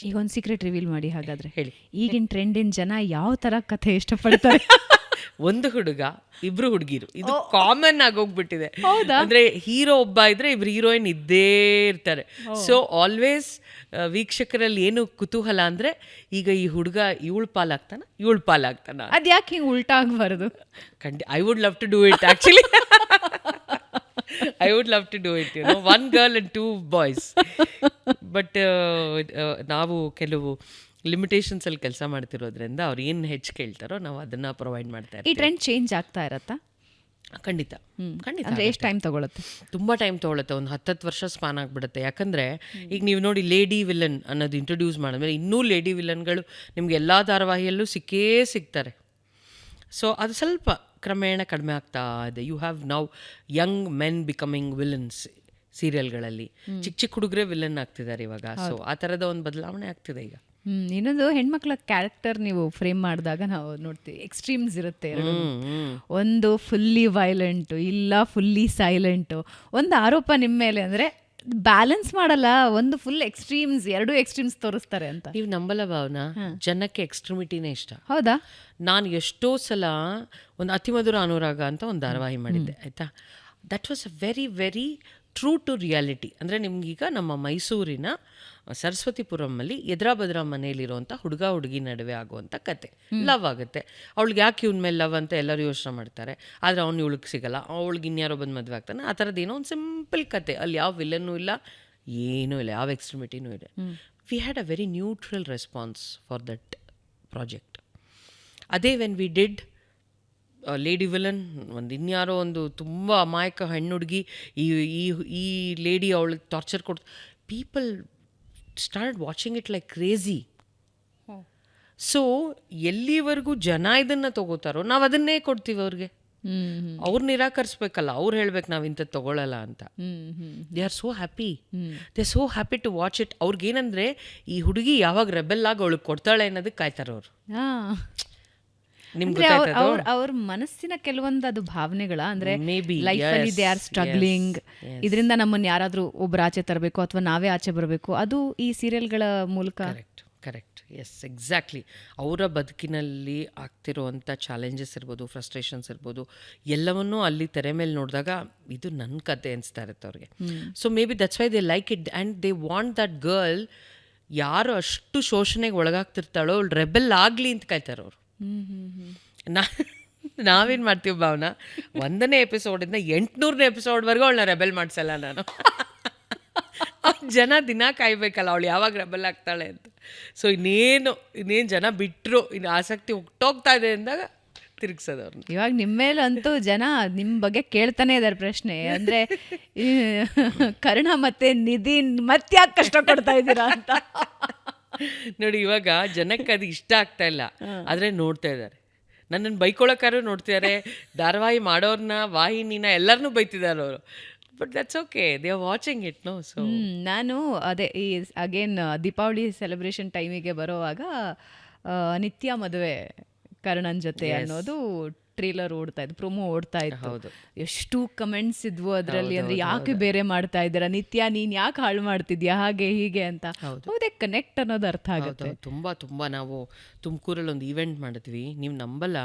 ಈಗ ಒಂದು secret reveal ಮಾಡಿ ಹಾಗಾದ್ರೆ. ಹೇಳಿ. ಈಗಿನ ಟ್ರೆಂಡಿನ ಜನ ಯಾವ ತರ ಕಥೆ ಇಷ್ಟಪಡ್ತಾರೆ? ಒಂದು ಹುಡುಗ ಇಬ್ರು ಹುಡುಗಿರು, ಇದು ಕಾಮನ್ ಆಗೋಗ್ಬಿಟ್ಟಿದೆ. ಹೌದಾ? ಅಂದ್ರೆ ಹೀರೋ ಒಬ್ಬ ಇದ್ರೆ ಇಬ್ರು ಹೀರೋಯಿನ್ ಇದ್ದೇ ಇರ್ತಾರೆ. ಸೊ ಆಲ್ವೇಸ್ ವೀಕ್ಷಕರಲ್ಲಿ ಏನು ಕುತೂಹಲ ಅಂದ್ರೆ, ಈಗ ಈ ಹುಡುಗ ಇವಳ ಪಾಲಾಗ್ತಾನ ಅದ್ಯಾಕೆ ಹಿಂಗೆ ಉಲ್ಟಾ ಆಗಬಾರ್ದು? I would love to do it actually. I would love to do it, one girl and 2 boys. But ನಾವು ಕೆಲವು ಲಿಮಿಟೇಷನ್ಸ್ ಅಲ್ಲಿ ಕೆಲಸ ಮಾಡ್ತಿರೋದ್ರಿಂದ ಅವ್ರು ಏನು ಹೆಚ್ಚು ಕೇಳ್ತಾರೋ ನಾವು ಅದನ್ನ ಪ್ರೊವೈಡ್ ಮಾಡ್ತಾ ಇರ್ತೀವಿ. ಈ ಟ್ರೆಂಡ್ ಚೇಂಜ್ ಆಗ್ತಾ ಇರತ್ತಾ? ಖಂಡಿತ. ಅಂದ್ರೆ ಎಷ್ಟು ಟೈಮ್ ತಗೊಳುತ್ತೆ? ತುಂಬ ಟೈಮ್ ತೊಗೊಳುತ್ತೆ, ಒಂದು 10 ವರ್ಷ ಸ್ಪಾನ್ ಆಗಿಬಿಡುತ್ತೆ. ಯಾಕಂದರೆ ಈಗ ನೀವು ನೋಡಿ, ಲೇಡಿ ವಿಲನ್ ಅನ್ನೋದು ಇಂಟ್ರೊಡ್ಯೂಸ್ ಮಾಡಿದ್ಮೇಲೆ ಇನ್ನೂ ಲೇಡಿ ವಿಲನ್ಗಳು ನಿಮ್ಗೆ ಎಲ್ಲ ಧಾರಾವಾಹಿಯಲ್ಲೂ ಸಿಗ್ತಾರೆ. ಸೊ ಅದು ಸ್ವಲ್ಪ ಕ್ರಮೇಣ ಕಡಿಮೆ ಆಗ್ತಾ ಇದೆ. You have now young men becoming villains ಸೀರಿಯಲ್ಗಳಲ್ಲಿ. ಚಿಕ್ಕ ಹುಡುಗರೇ ವಿಲನ್ ಆಗ್ತಿದ್ದಾರೆ ಇವಾಗ. ಸೊ ಆ ಥರದ ಒಂದು ಬದಲಾವಣೆ ಆಗ್ತಿದೆ ಈಗ. ಇನ್ನೊಂದು, ಹೆಣ್ಮಕ್ಳ ಕ್ಯಾರೆಕ್ಟರ್ ನೀವು ಫ್ರೇಮ್ ಮಾಡಿದಾಗ ನಾವು ನೋಡ್ತೀವಿ ಎಕ್ಸ್ಟ್ರೀಮ್ಸ್ ಇರುತ್ತೆ. ಒಂದು ಫುಲ್ಲಿ ವೈಲೆಂಟು, ಇಲ್ಲ ಫುಲ್ಲಿ ಸೈಲೆಂಟು. ಒಂದು ಆರೋಪ ನಿಮ್ಮ ಮೇಲೆ ಅಂದರೆ ಬ್ಯಾಲೆನ್ಸ್ ಮಾಡಲ್ಲ, ಒಂದು ಫುಲ್ ಎಕ್ಸ್ಟ್ರೀಮ್ಸ್, 2 ಎಕ್ಸ್ಟ್ರೀಮ್ಸ್ ತೋರಿಸ್ತಾರೆ ಅಂತ. ನೀವು ನಂಬಲ್ಲ ಭಾವನಾ, ಜನಕ್ಕೆ ಎಕ್ಸ್ಟ್ರೀಮಿಟಿನೇ ಇಷ್ಟ. ಹೌದಾ? ನಾನು ಎಷ್ಟೋ ಸಲ ಒಂದು ಅತಿಮಧುರ ಅನುರಾಗ ಅಂತ ಒಂದು ಧಾರಾವಾಹಿ ಮಾಡಿದ್ದೆ, ಆಯಿತಾ. That was a very very true to reality. ಅಂದರೆ ನಿಮ್ಗೀಗ ನಮ್ಮ ಮೈಸೂರಿನ ಸರಸ್ವತಿಪುರಮಲ್ಲಿ ಎದ್ರಾ ಮನೆಯಲ್ಲಿರುವಂಥ ಹುಡುಗ ಹುಡುಗಿ ನಡುವೆ ಆಗುವಂಥ ಕತೆ. ಲವ್ ಆಗುತ್ತೆ. ಅವಳಿಗೆ ಯಾಕೆ ಇವನ ಮೇಲೆ ಲವ್ ಅಂತ ಎಲ್ಲರೂ ಯೋಚನೆ ಮಾಡ್ತಾರೆ. ಆದರೆ ಅವ್ನು ಇವಳಿಗೆ ಸಿಗಲ್ಲ, ಅವಳಿಗೆ ಇನ್ಯಾರೋ ಬಂದು ಮದುವೆ ಆಗ್ತಾನೆ. ಆ ಥರದ್ದು ಏನೋ ಒಂದು ಸಿಂಪಲ್ ಕತೆ. ಅಲ್ಲಿ ಯಾವ ವಿಲನ್ನೂ ಇಲ್ಲ, ಏನೂ ಇಲ್ಲ, ಯಾವ ಎಕ್ಸ್ಟ್ರಿಮಿಟಿನೂ ಇದೆ. We had a very neutral response for that project. ಅದೇ when we did lady villain, ಒಂದು ಇನ್ಯಾರೋ ಒಂದು ತುಂಬ ಅಮಾಯಕ ಹೆಣ್ಣು ಹುಡುಗಿ, ಈ ಲೇಡಿ ಅವಳಿಗೆ torture code, people start watching it like crazy. So ಎಲ್ಲಿವರೆಗೂ ಜನ ಇದನ್ನು ತಗೋತಾರೋ ನಾವು ಅದನ್ನೇ ಕೊಡ್ತೀವಿ ಅವ್ರಿಗೆ. ಅವ್ರು ನಿರಾಕರಿಸ್ಬೇಕಲ್ಲ, ಅವ್ರು ಹೇಳ್ಬೇಕು ನಾವು ಇಂಥದ್ದು ತಗೊಳ್ಳಲ್ಲ ಅಂತ. They are so happy, they are so happy to watch it. ಅವ್ರಿಗೇನಂದರೆ ಈ ಹುಡುಗಿ ಯಾವಾಗ ರೆಬೆಲ್ ಆಗಿ ಅವಳಿಗೆ ಕೊಡ್ತಾಳೆ ಅನ್ನೋದಕ್ಕೆ ಕಾಯ್ತಾರೆ ಅವರು. ಅವ್ರ ಮನಸ್ಸಿನ ಕೆಲವೊಂದು ಅದು ಭಾವನೆಗಳ, ಅಂದ್ರೆ ಲೈಫ್ ಅಲ್ಲಿ ದೇ ಆರ್ ಸ್ಟ್ರಗ್ಲಿಂಗ್, ಇದರಿಂದ ನಮ್ಮನ್ನು ಯಾರಾದ್ರೂ ಒಬ್ರು ಆಚೆ ತರಬೇಕು ಅಥವಾ ನಾವೇ ಆಚೆ ಬರಬೇಕು, ಅದು ಈ ಸೀರಿಯಲ್ಗಳ ಮೂಲಕ. Correct, yes, exactly. ಅವರ ಬದುಕಿನಲ್ಲಿ ಆಗ್ತಿರುವಂಥ ಚಾಲೆಂಜಸ್ ಇರ್ಬೋದು, ಫ್ರಸ್ಟ್ರೇಷನ್ಸ್ ಇರ್ಬೋದು, ಎಲ್ಲವನ್ನೂ ಅಲ್ಲಿ ತೆರೆ ಮೇಲೆ ನೋಡಿದಾಗ ಇದು ನನ್ನ ಕತೆ ಅನಿಸ್ತಾ ಇರುತ್ತೆ ಅವ್ರಿಗೆ. So may be that's why they like it and they want that girl, ಯಾರು ಅಷ್ಟು ಶೋಷಣೆಗೆ ಒಳಗಾಗ್ತಿರ್ತಾಳೋ ಅವಳು ರೆಬೆಲ್ ಆಗಲಿ ಅಂತ ಕಾಯ್ತಾರೆ ಅವರು. ನಾವೇನು ಮಾಡ್ತೀವಿ ಭಾವನಾ, 1ನೇ ಎಪಿಸೋಡಿಂದ 800ನೇ ಎಪಿಸೋಡ್ವರೆಗೂ ಅವಳನ್ನ ರೆಬೆಲ್ ಮಾಡಿಸಲ್ಲ ನಾನು. ಜನ ದಿನ ಕಾಯ್ಬೇಕಲ್ಲ ಅವಳು ಯಾವಾಗ ರೆಬೆಲ್ ಆಗ್ತಾಳೆ ಅಂತ. ಸೊ ಇನ್ನೇನು ಜನ ಬಿಟ್ಟರು, ಇನ್ನು ಆಸಕ್ತಿ ಹೋಗ್ತಾ ಇದೆ ಅಂದಾಗ ತಿರುಗಿಸೋದು ಅವ್ರನ್ನ. ಇವಾಗ ನಿಮ್ಮ ಮೇಲಂತೂ ಜನ ನಿಮ್ಮ ಬಗ್ಗೆ ಕೇಳ್ತಾನೆ ಇದ್ದಾರೆ ಪ್ರಶ್ನೆ. ಅಂದರೆ ಕರ್ಣ ಮತ್ತು ನಿಧಿ ಮತ್ತೆ ಯಾಕೆ ಕಷ್ಟ ಕೊಡ್ತಾ ಇದ್ದೀರಾ ಅಂತ. ನೋಡಿ, ಇವಾಗ ಜನಕ್ಕೆ ಅದು ಇಷ್ಟ ಆಗ್ತಾ ಇಲ್ಲ, ಆದರೆ ನೋಡ್ತಾ ಇದ್ದಾರೆ. ನನ್ನನ್ನು ಬೈಕೊಳ್ಳೋಕ್ಕಾರು ನೋಡ್ತಿದ್ದಾರೆ, ಧಾರಾವಾಹಿ ಮಾಡೋರನ್ನ, ವಾಹಿನಿನ ಎಲ್ಲರನ್ನೂ ಬೈತಿದ್ದಾರೆ ಅವರು. But that's okay, they are watching it. No, so ನಾನು ಅದೇ ಈ ಅಗೇನ್ ದೀಪಾವಳಿ ಸೆಲೆಬ್ರೇಷನ್ ಟೈಮಿಗೆ ಬರೋವಾಗ ನಿತ್ಯ ಮದುವೆ ಕರ್ಣನ್ ಜೊತೆ ಅನ್ನೋದು ಟ್ರೇಲರ್ ಓಡ್ತಾ ಇತ್ತು, ಪ್ರೊಮೋ ಓಡ್ತಾ ಇತ್ತು. ಎಷ್ಟು ಕಮೆಂಟ್ಸ್ ಇದ್ವು ಅದರಲ್ಲಿ, ಅಂದ್ರೆ ಯಾಕೆ ಬೇರೆ ಮಾಡ್ತಾ ಇದ್ದೀರಾ ನಿತ್ಯ, ನೀನ್ ಯಾಕೆ ಹಾಳು ಮಾಡ್ತಿದ್ಯಾ, ಹಾಗೆ ಹೀಗೆ ಅಂತ. ಹೌದೇ, ಕನೆಕ್ಟ್ ಅನ್ನೋದು ಅರ್ಥ ಆಗುತ್ತೆ. ತುಂಬ ನಾವು ತುಮಕೂರಲ್ಲಿ ಒಂದು ಈವೆಂಟ್ ಮಾಡಿದ್ವಿ, ನೀವು ನಂಬಲ್ಲ,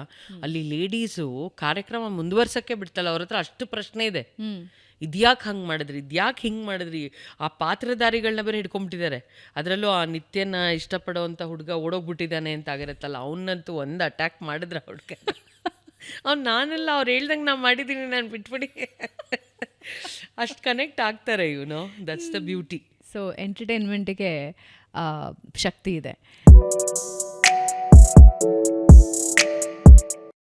ಅಲ್ಲಿ ಲೇಡೀಸು ಕಾರ್ಯಕ್ರಮ ಮುಂದುವರ್ಸಕ್ಕೆ ಬಿಡ್ತಲ್ಲ, ಅವ್ರ ಹತ್ರ ಅಷ್ಟು ಪ್ರಶ್ನೆ ಇದೆ. ಇದ್ಯಾಕೆ ಹಂಗೆ ಮಾಡಿದ್ರಿ, ಇದ್ಯಾಕೆ ಹಿಂಗೆ ಮಾಡಿದ್ರಿ, ಆ ಪಾತ್ರಧಾರಿಗಳನ್ನ ಬೇರೆ ಹಿಡ್ಕೊಂಬಿಟ್ಟಿದ್ದಾರೆ. ಅದರಲ್ಲೂ ಆ ನಿತ್ಯನ ಇಷ್ಟಪಡೋವಂಥ ಹುಡುಗ ಓಡೋಗ್ಬಿಟ್ಟಿದ್ದಾನೆ ಅಂತ ಆಗಿರುತ್ತಲ್ಲ, ಅವನ್ನಂತೂ ಒಂದು ಅಟ್ಯಾಕ್ ಮಾಡಿದ್ರೆ ಹುಡುಗ, ನಾನೆಲ್ಲ ಅವ್ರು ಹೇಳ್ದಂಗೆ ನಾನು ಮಾಡಿದ್ದೀನಿ, ನಾನು ಬಿಟ್ಬಿಡಿ. ಅಷ್ಟು ಕನೆಕ್ಟ್ ಆಗ್ತಾರೆ, ದಟ್ಸ್ ದ ಬ್ಯೂಟಿ. ಸೊ ಎಂಟರ್ಟೈನ್ಮೆಂಟಿಗೆ ಶಕ್ತಿ ಇದೆ.